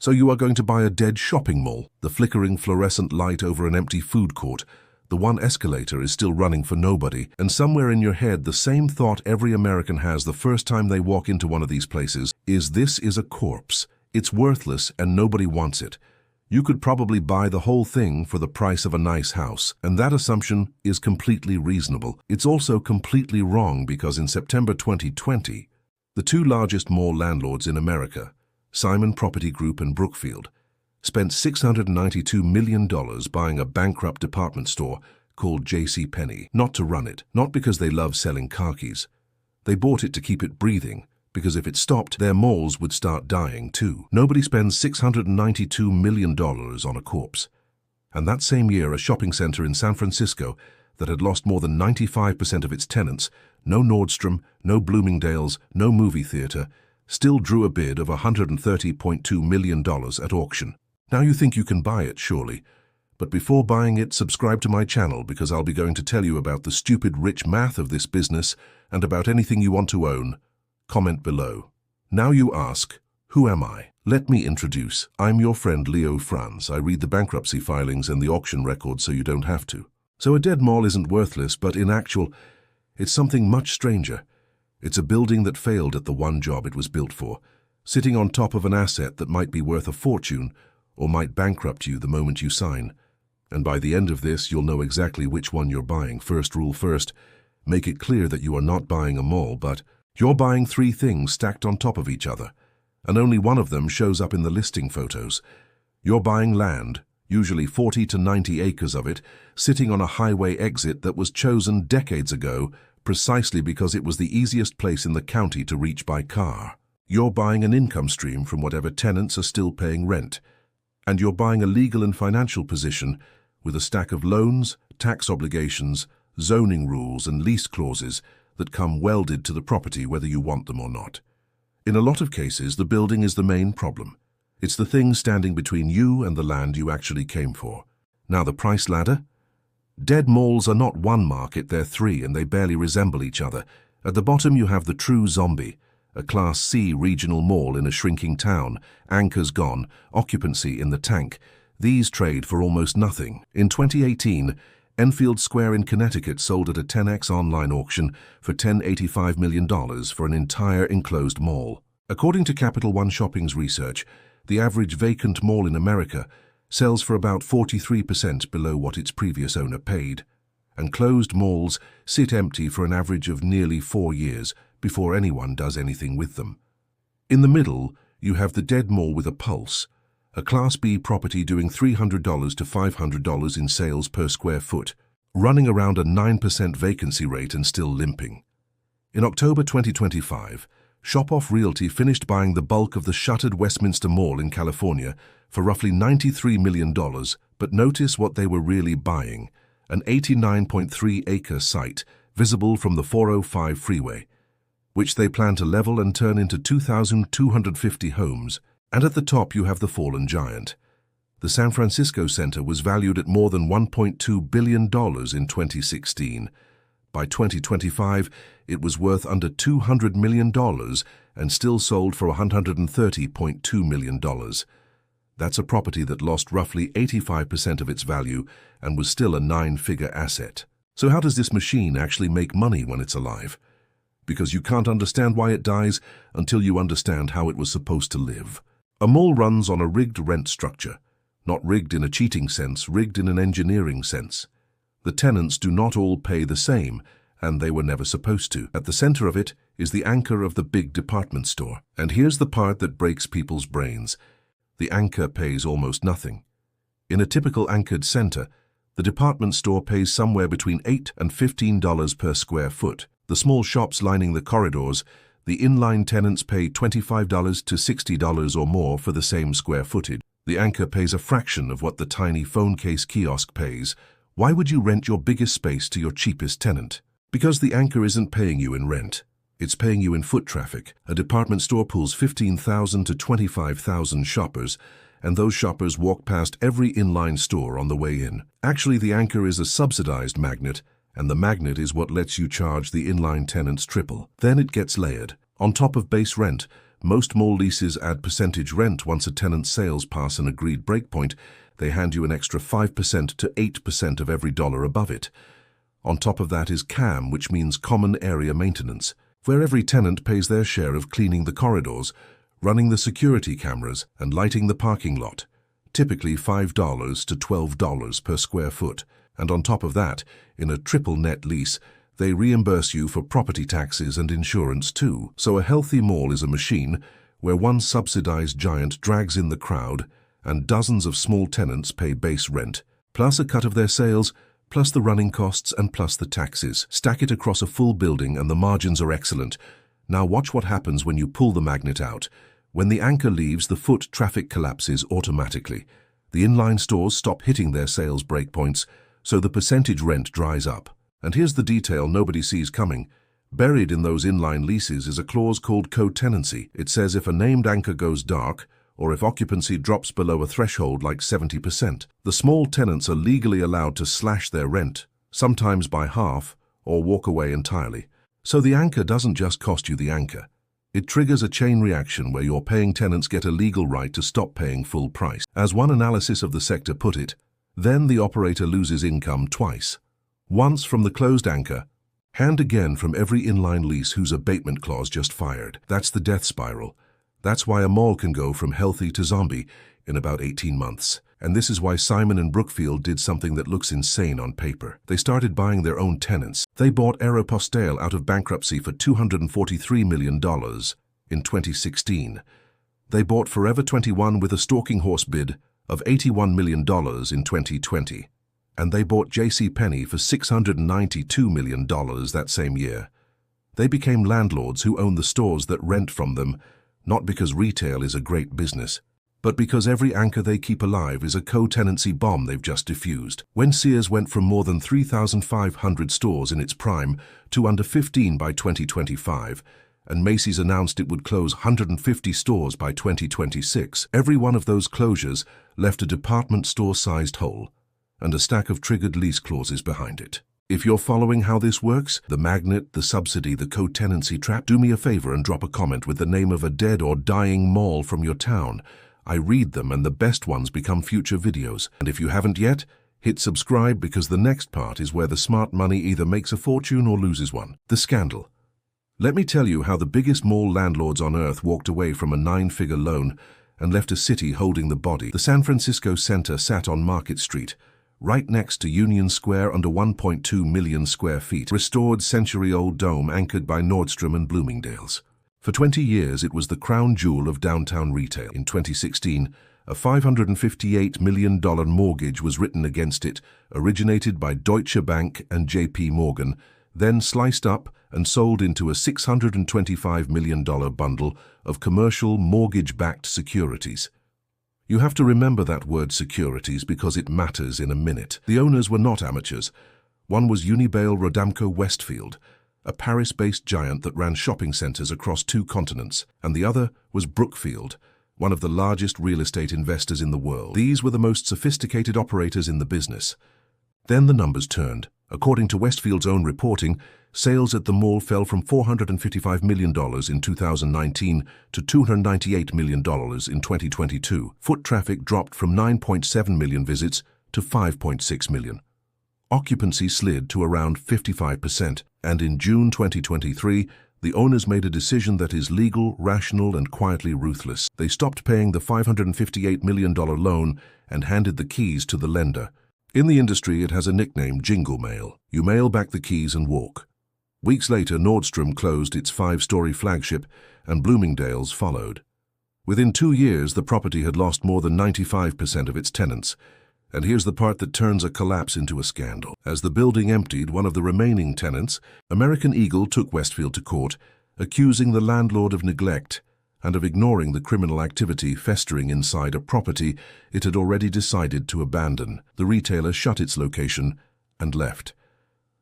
So you are going to buy a dead shopping mall, the flickering fluorescent light over an empty food court. The one escalator is still running for nobody, and somewhere in your head the same thought every American has the first time they walk into one of these places is this is a corpse. It's worthless and nobody wants it. You could probably buy the whole thing for the price of a nice house, and that assumption is completely reasonable. It's also completely wrong because in September 2020, the two largest mall landlords in America, Simon Property Group and Brookfield, spent $692 million buying a bankrupt department store called JCPenney, not to run it, not because they love selling khakis. They bought it to keep it breathing, because if it stopped, their malls would start dying too. Nobody spends $692 million on a corpse. And that same year, a shopping center in San Francisco that had lost more than 95% of its tenants, no Nordstrom, no Bloomingdale's, no movie theater, still drew a bid of $130.2 million at auction. Now you think you can buy it, surely. But before buying it, subscribe to my channel because I'll be going to tell you about the stupid rich math of this business and about anything you want to own. Comment below. Now you ask, who am I? Let me introduce. I'm your friend Leo Franz. I read the bankruptcy filings and the auction records so you don't have to. So a dead mall isn't worthless, but in actual, it's something much stranger. It's a building that failed at the one job it was built for, sitting on top of an asset that might be worth a fortune or might bankrupt you the moment you sign. And by the end of this, you'll know exactly which one you're buying. First rule first, make it clear that you are not buying a mall, but you're buying three things stacked on top of each other, and only one of them shows up in the listing photos. You're buying land, usually 40 to 90 acres of it, sitting on a highway exit that was chosen decades ago precisely because it was the easiest place in the county to reach by car. You're buying an income stream from whatever tenants are still paying rent. And you're buying a legal and financial position with a stack of loans, tax obligations, zoning rules, and lease clauses that come welded to the property whether you want them or not. In a lot of cases, the building is the main problem. It's the thing standing between you and the land you actually came for. Now the price ladder? Dead malls are not one market, they're three, and they barely resemble each other. At the bottom you have the true zombie, a Class C regional mall in a shrinking town, anchors gone, occupancy in the tank. These trade for almost nothing. In 2018, Enfield Square in Connecticut sold at a 10x online auction for $185 million for an entire enclosed mall. According to Capital One Shopping's research, the average vacant mall in America sells for about 43% below what its previous owner paid, and closed malls sit empty for an average of nearly 4 years before anyone does anything with them. In the middle, you have the dead mall with a pulse, a Class B property doing $300 to $500 in sales per square foot, running around a 9% vacancy rate and still limping. In October 2025, Shop-Off Realty finished buying the bulk of the shuttered Westminster Mall in California for roughly $93 million, but notice what they were really buying, an 89.3-acre site visible from the 405 freeway, which they plan to level and turn into 2,250 homes. And at the top you have the fallen giant. The San Francisco Center was valued at more than $1.2 billion in 2016. By 2025, it was worth under $200 million and still sold for $130.2 million. That's a property that lost roughly 85% of its value and was still a 9-figure asset. So how does this machine actually make money when it's alive? Because you can't understand why it dies until you understand how it was supposed to live. A mall runs on a rigged rent structure, not rigged in a cheating sense, rigged in an engineering sense. The tenants do not all pay the same, and they were never supposed to. At the center of it is the anchor of the big department store. And here's the part that breaks people's brains. The anchor pays almost nothing. In a typical anchored center, the department store pays somewhere between $8 and $15 per square foot. The small shops lining the corridors, the inline tenants pay $25 to $60 or more for the same square footage. The anchor pays a fraction of what the tiny phone case kiosk pays. Why would you rent your biggest space to your cheapest tenant? Because the anchor isn't paying you in rent. It's paying you in foot traffic. A department store pulls 15,000 to 25,000 shoppers, and those shoppers walk past every inline store on the way in. Actually, the anchor is a subsidized magnet, and the magnet is what lets you charge the inline tenants triple. Then it gets layered. On top of base rent, Most mall leases add percentage rent once a tenant's sales pass an agreed breakpoint. They hand you an extra 5% to 8% of every dollar above it. On top of that is CAM, which means common area maintenance, where every tenant pays their share of cleaning the corridors, running the security cameras, and lighting the parking lot, typically $5 to $12 per square foot. And on top of that, in a triple net lease, they reimburse you for property taxes and insurance too. So a healthy mall is a machine where one subsidized giant drags in the crowd and dozens of small tenants pay base rent, plus a cut of their sales, plus the running costs and plus the taxes. Stack it across a full building and the margins are excellent. Now watch what happens when you pull the magnet out. When the anchor leaves, the foot traffic collapses automatically. The inline stores stop hitting their sales breakpoints, so the percentage rent dries up. And here's the detail nobody sees coming. Buried in those inline leases is a clause called co-tenancy. It says if a named anchor goes dark, or if occupancy drops below a threshold like 70%, the small tenants are legally allowed to slash their rent, sometimes by half, or walk away entirely. So the anchor doesn't just cost you the anchor. It triggers a chain reaction where your paying tenants get a legal right to stop paying full price. As one analysis of the sector put it, then the operator loses income twice. Once from the closed anchor, and again from every inline lease whose abatement clause just fired. That's the death spiral. That's why a mall can go from healthy to zombie in about 18 months. And this is why Simon and Brookfield did something that looks insane on paper. They started buying their own tenants. They bought Aeropostale out of bankruptcy for $243 million in 2016. They bought Forever 21 with a stalking horse bid of $81 million in 2020. And they bought JCPenney for $692 million that same year. They became landlords who own the stores that rent from them, not because retail is a great business, but because every anchor they keep alive is a co-tenancy bomb they've just diffused. When Sears went from more than 3,500 stores in its prime to under 15 by 2025, and Macy's announced it would close 150 stores by 2026, every one of those closures left a department store-sized hole and a stack of triggered lease clauses behind it. If you're following how this works, the magnet, the subsidy, the co-tenancy trap, do me a favor and drop a comment with the name of a dead or dying mall from your town. I read them and the best ones become future videos. And if you haven't yet, hit subscribe because the next part is where the smart money either makes a fortune or loses one. The scandal. Let me tell you how the biggest mall landlords on earth walked away from a 9-figure loan and left a city holding the body. The San Francisco Center sat on Market Street, right next to Union Square, under 1.2 million square feet, restored century-old dome anchored by Nordstrom and Bloomingdale's. For 20 years, it was the crown jewel of downtown retail. In 2016, a $558 million mortgage was written against it, originated by Deutsche Bank and JP Morgan, then sliced up and sold into a $625 million bundle of commercial mortgage-backed securities. You have to remember that word securities because it matters in a minute. The owners were not amateurs. One was Unibail Rodamco Westfield, a Paris-based giant that ran shopping centers across 2 continents, and the other was Brookfield, one of the largest real estate investors in the world. These were the most sophisticated operators in the business. Then the numbers turned. According to Westfield's own reporting, sales at the mall fell from $455 million in 2019 to $298 million in 2022. Foot traffic dropped from 9.7 million visits to 5.6 million. Occupancy slid to around 55%, and in June 2023, the owners made a decision that is legal, rational, and quietly ruthless. They stopped paying the $558 million loan and handed the keys to the lender. In the industry, it has a nickname, jingle mail. You mail back the keys and walk. Weeks later, Nordstrom closed its 5-story flagship, and Bloomingdale's followed. Within 2 years, the property had lost more than 95% of its tenants. And here's the part that turns a collapse into a scandal. As the building emptied one of the remaining tenants, American Eagle took Westfield to court, accusing the landlord of neglect and of ignoring the criminal activity festering inside a property it had already decided to abandon. The retailer shut its location and left.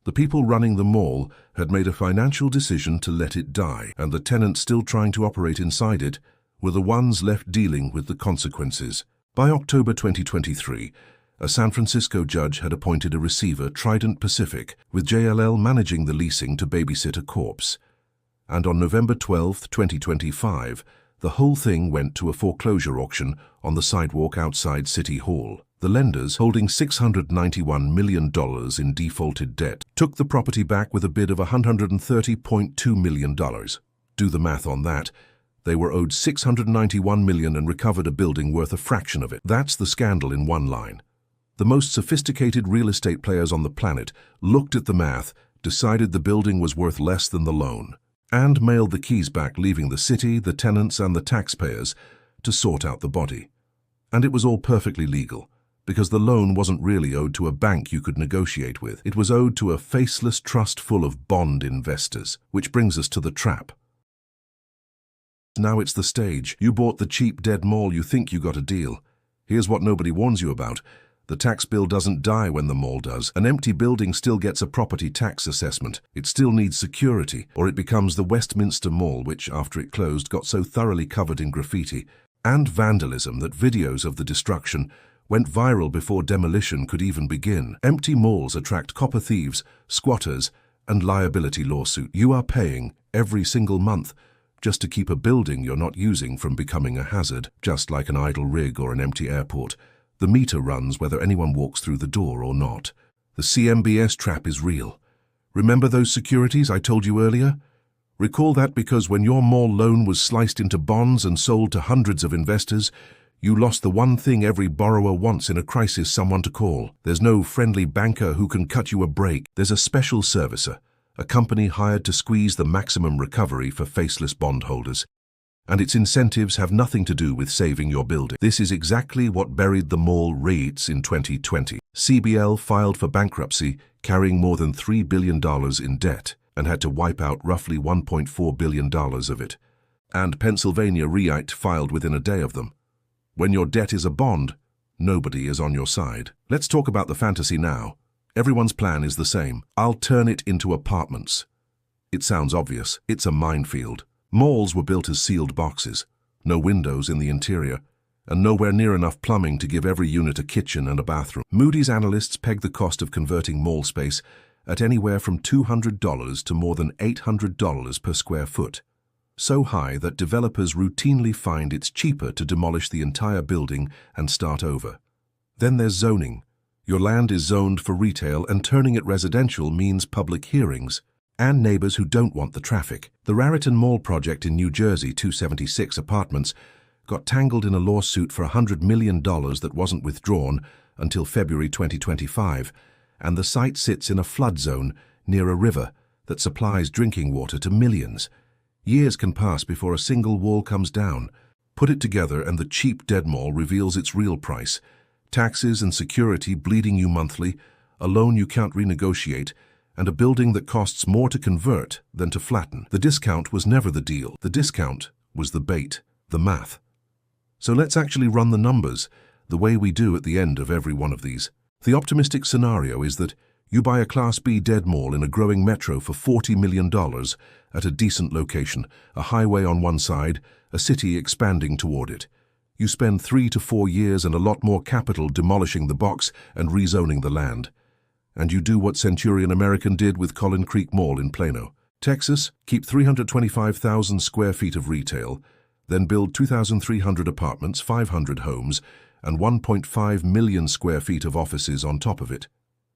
The people running the mall had made a financial decision to let it die, and the tenants still trying to operate inside it were the ones left dealing with the consequences. By October 2023, a San Francisco judge had appointed a receiver, Trident Pacific, with JLL managing the leasing to babysit a corpse. And on November 12, 2025, The whole thing went to a foreclosure auction on the sidewalk outside City Hall. The lenders, holding $691 million in defaulted debt, took the property back with a bid of $130.2 million. Do the math on that. They were owed $691 million and recovered a building worth a fraction of it. That's the scandal in one line. The most sophisticated real estate players on the planet looked at the math, decided the building was worth less than the loan, and mailed the keys back, leaving the city, the tenants, and the taxpayers to sort out the body. And it was all perfectly legal, because the loan wasn't really owed to a bank you could negotiate with. It was owed to a faceless trust full of bond investors, which brings us to the trap. Now it's the stage. You bought the cheap dead mall, you think you got a deal. Here's what nobody warns you about. The tax bill doesn't die when the mall does. An empty building still gets a property tax assessment. It still needs security, or it becomes the Westminster Mall, which, after it closed, got so thoroughly covered in graffiti and vandalism that videos of the destruction went viral before demolition could even begin. Empty malls attract copper thieves, squatters, and liability lawsuits. You are paying every single month just to keep a building you're not using from becoming a hazard. Just like an idle rig or an empty airport, the meter runs whether anyone walks through the door or not. The CMBS trap is real. Remember those securities I told you earlier? Recall that because when your mall loan was sliced into bonds and sold to hundreds of investors, you lost the one thing every borrower wants in a crisis: someone to call. There's no friendly banker who can cut you a break. There's a special servicer, a company hired to squeeze the maximum recovery for faceless bondholders. And its incentives have nothing to do with saving your building. This is exactly what buried the mall REITs in 2020. CBL filed for bankruptcy, carrying more than $3 billion in debt, and had to wipe out roughly $1.4 billion of it. And Pennsylvania REIT filed within a day of them. When your debt is a bond, nobody is on your side. Let's talk about the fantasy now. Everyone's plan is the same. I'll turn it into apartments. It sounds obvious. It's a minefield. Malls were built as sealed boxes, no windows in the interior, and nowhere near enough plumbing to give every unit a kitchen and a bathroom. Moody's analysts peg the cost of converting mall space at anywhere from $200 to more than $800 per square foot, so high that developers routinely find it's cheaper to demolish the entire building and start over. Then there's zoning. Your land is zoned for retail, and turning it residential means public hearings and neighbors who don't want the traffic. The Raritan Mall project in New Jersey, 276 apartments, got tangled in a lawsuit for $100 million that wasn't withdrawn until February 2025, and the site sits in a flood zone near a river that supplies drinking water to millions. Years can pass before a single wall comes down. Put it together and the cheap dead mall reveals its real price. Taxes and security bleeding you monthly, a loan you can't renegotiate, and a building that costs more to convert than to flatten. The discount was never the deal. The discount was the bait, the math. So let's actually run the numbers, the way we do at the end of every one of these. The optimistic scenario is that you buy a Class B dead mall in a growing metro for $40 million at a decent location, a highway on one side, a city expanding toward it. You spend 3 to 4 years and a lot more capital demolishing the box and rezoning the land. And you do what Centurion American did with Collin Creek Mall in Plano, Texas. Keep 325,000 square feet of retail, then build 2,300 apartments, 500 homes, and 1.5 million square feet of offices on top of it.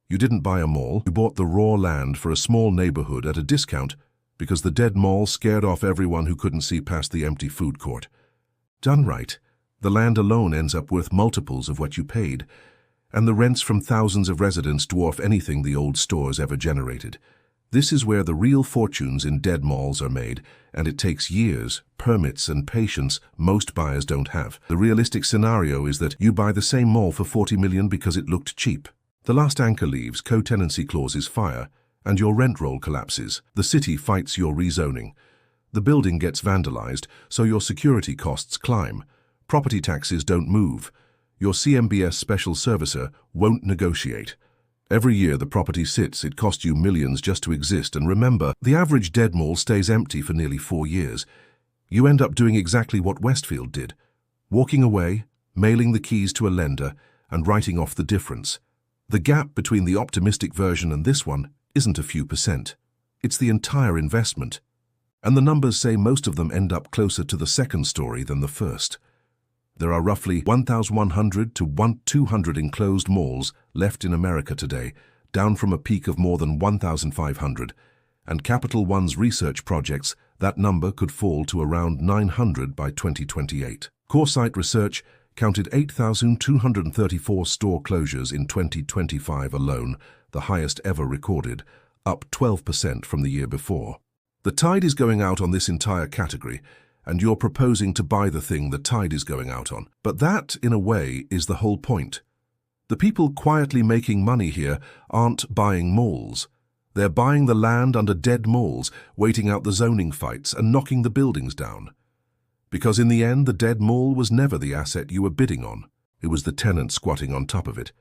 You didn't buy a mall, you bought the raw land for a small neighborhood at a discount because the dead mall scared off everyone who couldn't see past the empty food court. Done right, the land alone ends up worth multiples of what you paid, and the rents from thousands of residents dwarf anything the old stores ever generated. This is where the real fortunes in dead malls are made, and it takes years, permits, and patience most buyers don't have. The realistic scenario is that you buy the same mall for $40 million because it looked cheap. The last anchor leaves, co-tenancy clauses fire, and your rent roll collapses. The city fights your rezoning. The building gets vandalized, so your security costs climb. Property taxes don't move. Your CMBS special servicer won't negotiate. Every year the property sits, it costs you millions just to exist, and remember, the average dead mall stays empty for nearly 4 years. You end up doing exactly what Westfield did, walking away, mailing the keys to a lender, and writing off the difference. The gap between the optimistic version and this one isn't a few percent. It's the entire investment. And the numbers say most of them end up closer to the second story than the first. There are roughly 1,100 to 200 enclosed malls left in America today, down from a peak of more than 1,500, and Capital One's research projects that number could fall to around 900 by 2028. CoreSite Research counted 8,234 store closures in 2025 alone, the highest ever recorded, up 12% from the year before. The tide is going out on this entire category, and you're proposing to buy the thing the tide is going out on. But that, in a way, is the whole point. The people quietly making money here aren't buying malls. They're buying the land under dead malls, waiting out the zoning fights and knocking the buildings down. Because in the end, the dead mall was never the asset you were bidding on. It was the tenant squatting on top of it.